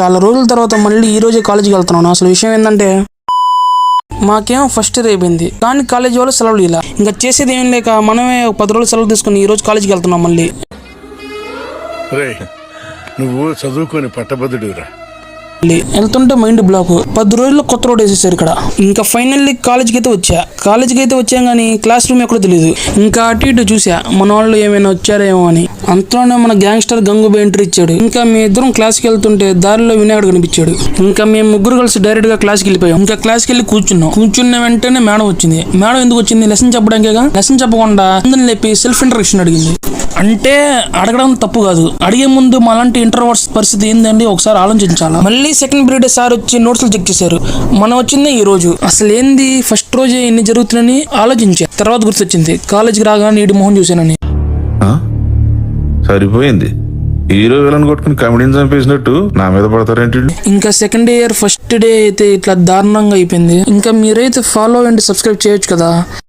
చాలా రోజుల తర్వాత మళ్ళీ ఈ రోజే కాలేజీకి వెళ్తున్నాను. అసలు విషయం ఏంటంటే మాకేమో ఫస్ట్ ఇయర్ అయిపోయింది, కానీ కాలేజీ వాళ్ళు సెలవులు ఇలా. ఇంకా చేసేది ఏం లేక మనమే 10 రోజులు సెలవు తీసుకుని ఈ రోజు కాలేజీకి వెళ్తున్నాం. మళ్ళీ నువ్వు చదువుకొని పట్టభద్రుడిరా. వెళ్తుంటే మైండ్ బ్లాక్. 10 రోజుల్లో కొత్త రోడ్ వేసేసారు ఇక్కడ. ఇంకా ఫైనల్లీ కాలేజీకి అయితే వచ్చాం కానీ క్లాస్ రూమ్ ఎక్కడో తెలియదు. ఇంకా అటు ఇటు చూసా మన వాళ్ళు ఏమైనా వచ్చారేమో అని. అంతలోనే మన గ్యాంగ్స్టర్ గంగూబా ఎంట్రీ ఇచ్చాడు. ఇంకా మీ ఇద్దరం క్లాస్కి వెళ్తుంటే దారిలో వినాయకుడు కనిపించాడు. ఇంకా మేము ముగ్గురు కలిసి డైరెక్ట్ గా క్లాస్కి వెళ్ళిపోయాం. ఇంకా క్లాస్కి వెళ్ళి కూర్చున్న వెంటనే మేడం వచ్చింది. మేడం ఎందుకు వచ్చింది? లెసన్ చెప్పడానికేగా. లెసన్ చెప్పకుండా అందరిని లేపి సెల్ఫ్ ఇంట్రడక్షన్ అడిగింది. అంటే అడగడం తప్పు కాదు, అడిగే ముందు మాలాంటి ఇంట్రోవర్ట్స్ పరిస్థితి ఏందండి ఒకసారి ఆలోచించాలా. మళ్ళీ సెకండ్ పీరియడ్ సార్ వచ్చి నోట్స్లు చెక్ చేశారు. మనం వచ్చిందే ఈ రోజు. అసలు ఏంది ఫస్ట్ రోజే ఎన్ని జరుగుతున్నాయని ఆలోచించా. తర్వాత గుర్తొచ్చింది కాలేజీకి రాగానే నీటి మొహం చూశానని. సరిపోయింది, హీరో విలన్ కొట్టుకుని కమెడీని చంపేసినట్టు నా మీద పడతారేంటి. ఇంకా సెకండ్ ఇయర్ ఫస్ట్ డే అయితే ఇట్లా దారుణంగా అయిపోయింది. ఇంకా మీరైతే ఫాలో అండ్ సబ్స్క్రైబ్ చేయొచ్చు కదా.